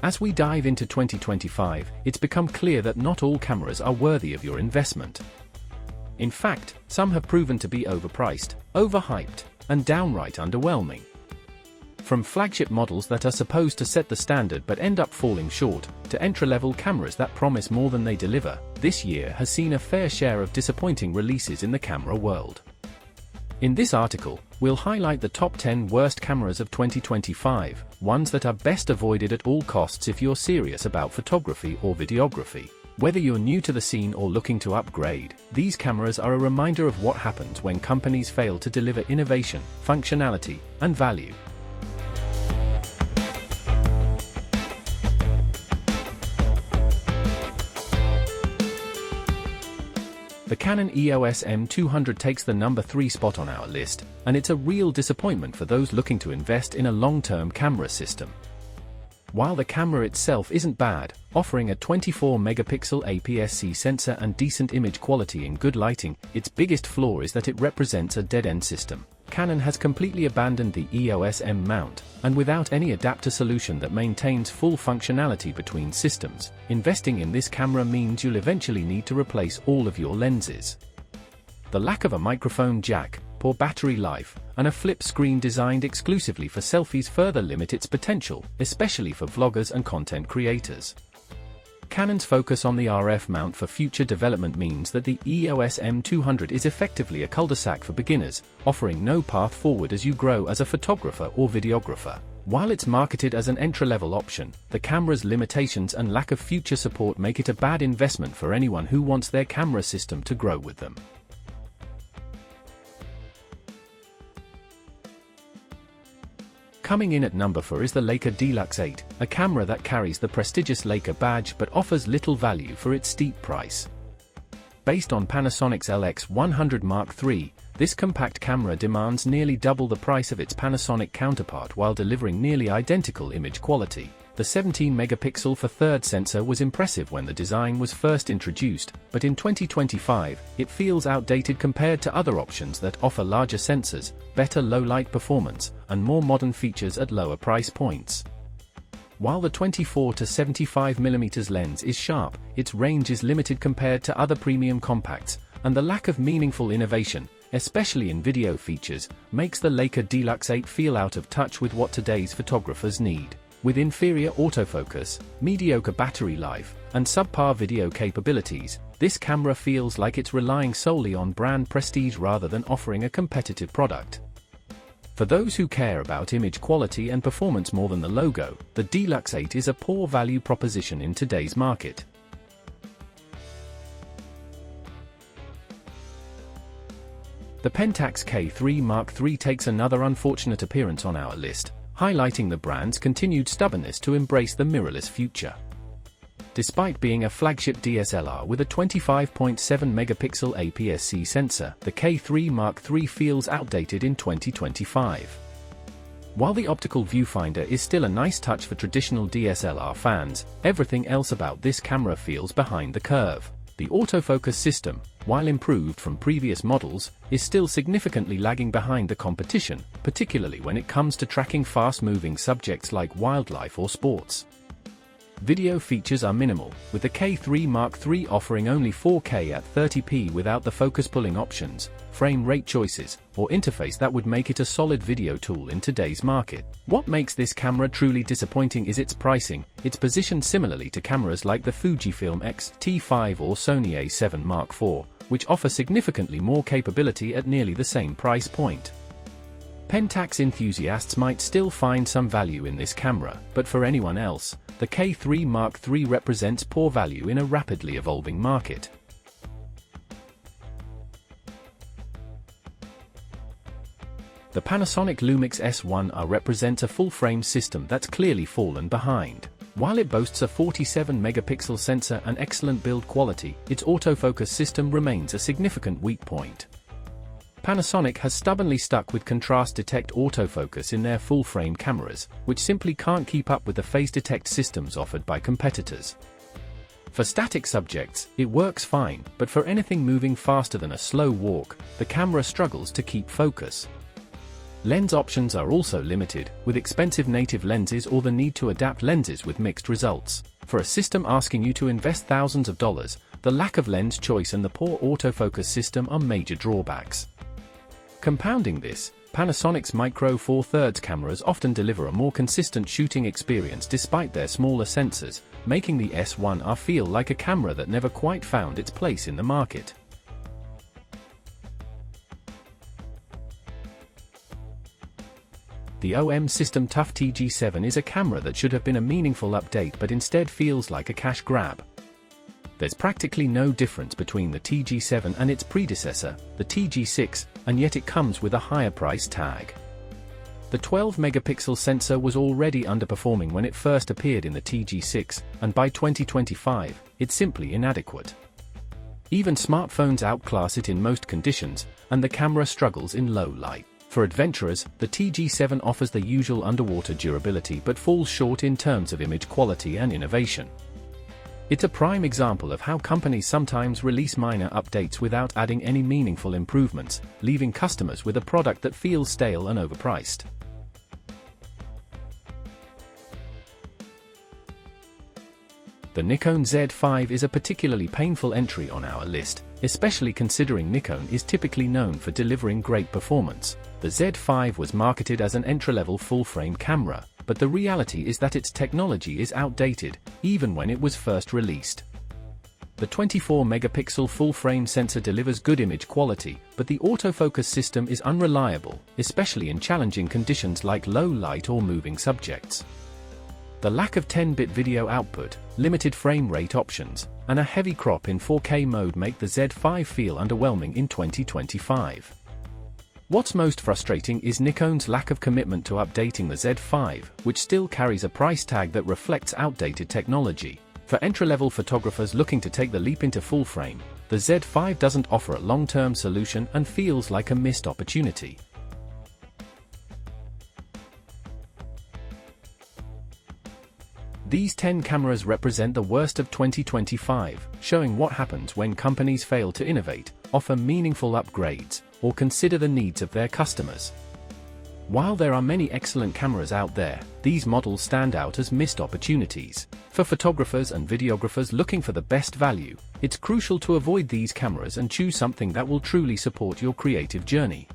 As we dive into 2025, it's become clear that not all cameras are worthy of your investment. In fact, some have proven to be overpriced, overhyped, and downright underwhelming. From flagship models that are supposed to set the standard but end up falling short, to entry-level cameras that promise more than they deliver, this year has seen a fair share of disappointing releases in the camera world. In this article, we'll highlight the top 10 worst cameras of 2025, ones that are best avoided at all costs if you're serious about photography or videography. Whether you're new to the scene or looking to upgrade, these cameras are a reminder of what happens when companies fail to deliver innovation, functionality, and value. The Canon EOS M200 takes the number 3 spot on our list, and it's a real disappointment for those looking to invest in a long-term camera system. While the camera itself isn't bad, offering a 24-megapixel APS-C sensor and decent image quality in good lighting, its biggest flaw is that it represents a dead-end system. Canon has completely abandoned the EOS M mount, and without any adapter solution that maintains full functionality between systems, investing in this camera means you'll eventually need to replace all of your lenses. The lack of a microphone jack, poor battery life, and a flip screen designed exclusively for selfies further limit its potential, especially for vloggers and content creators. Canon's focus on the RF mount for future development means that the EOS M200 is effectively a cul-de-sac for beginners, offering no path forward as you grow as a photographer or videographer. While it's marketed as an entry-level option, the camera's limitations and lack of future support make it a bad investment for anyone who wants their camera system to grow with them. Coming in at number 4 is the Leica d-lux 8, a camera that carries the prestigious Leica badge but offers little value for its steep price. Based on Panasonic's LX100 Mark III, this compact camera demands nearly double the price of its Panasonic counterpart while delivering nearly identical image quality. The 17-megapixel for third sensor was impressive when the design was first introduced, but in 2025, it feels outdated compared to other options that offer larger sensors, better low-light performance, and more modern features at lower price points. While the 24 to 75mm lens is sharp, its range is limited compared to other premium compacts, and the lack of meaningful innovation, especially in video features, makes the Leica d-lux 8 feel out of touch with what today's photographers need. With inferior autofocus, mediocre battery life, and subpar video capabilities, this camera feels like it's relying solely on brand prestige rather than offering a competitive product. For those who care about image quality and performance more than the logo, the d-lux 8 is a poor value proposition in today's market. The Pentax K3 Mark III takes another unfortunate appearance on our list, highlighting the brand's continued stubbornness to embrace the mirrorless future. Despite being a flagship DSLR with a 25.7-megapixel APS-C sensor, the K3 Mark III feels outdated in 2025. While the optical viewfinder is still a nice touch for traditional DSLR fans, everything else about this camera feels behind the curve. The autofocus system, while improved from previous models, is still significantly lagging behind the competition, particularly when it comes to tracking fast-moving subjects like wildlife or sports. Video features are minimal, with the K3 Mark III offering only 4K at 30p without the focus-pulling options, frame rate choices, or interface that would make it a solid video tool in today's market. What makes this camera truly disappointing is its pricing. It's positioned similarly to cameras like the Fujifilm X-T5 or Sony A7 Mark IV, which offer significantly more capability at nearly the same price point. Pentax enthusiasts might still find some value in this camera, but for anyone else, the K3 Mark III represents poor value in a rapidly evolving market. The Panasonic Lumix S1R represents a full-frame system that's clearly fallen behind. While it boasts a 47-megapixel sensor and excellent build quality, its autofocus system remains a significant weak point. Panasonic has stubbornly stuck with contrast detect autofocus in their full-frame cameras, which simply can't keep up with the phase detect systems offered by competitors. For static subjects, it works fine, but for anything moving faster than a slow walk, the camera struggles to keep focus. Lens options are also limited, with expensive native lenses or the need to adapt lenses with mixed results. For a system asking you to invest thousands of dollars, the lack of lens choice and the poor autofocus system are major drawbacks. Compounding this, Panasonic's Micro Four Thirds cameras often deliver a more consistent shooting experience despite their smaller sensors, making the S1R feel like a camera that never quite found its place in the market. The OM System TUF TG7 is a camera that should have been a meaningful update but instead feels like a cash grab. There's practically no difference between the TG7 and its predecessor, the TG6, and yet it comes with a higher price tag. The 12-megapixel sensor was already underperforming when it first appeared in the TG6, and by 2025, it's simply inadequate. Even smartphones outclass it in most conditions, and the camera struggles in low light. For adventurers, the TG7 offers the usual underwater durability but falls short in terms of image quality and innovation. It's a prime example of how companies sometimes release minor updates without adding any meaningful improvements, leaving customers with a product that feels stale and overpriced. The Nikon Z5 is a particularly painful entry on our list, especially considering Nikon is typically known for delivering great performance. The Z5 was marketed as an entry-level full-frame camera, but the reality is that its technology is outdated, even when it was first released. The 24-megapixel full-frame sensor delivers good image quality, but the autofocus system is unreliable, especially in challenging conditions like low light or moving subjects. The lack of 10-bit video output, limited frame rate options, and a heavy crop in 4K mode make the Z5 feel underwhelming in 2025. What's most frustrating is Nikon's lack of commitment to updating the Z5, which still carries a price tag that reflects outdated technology. For entry-level photographers looking to take the leap into full-frame, the Z5 doesn't offer a long-term solution and feels like a missed opportunity. These 10 cameras represent the worst of 2025, showing what happens when companies fail to innovate, offer meaningful upgrades, or consider the needs of their customers. While there are many excellent cameras out there, these models stand out as missed opportunities. For photographers and videographers looking for the best value, it's crucial to avoid these cameras and choose something that will truly support your creative journey.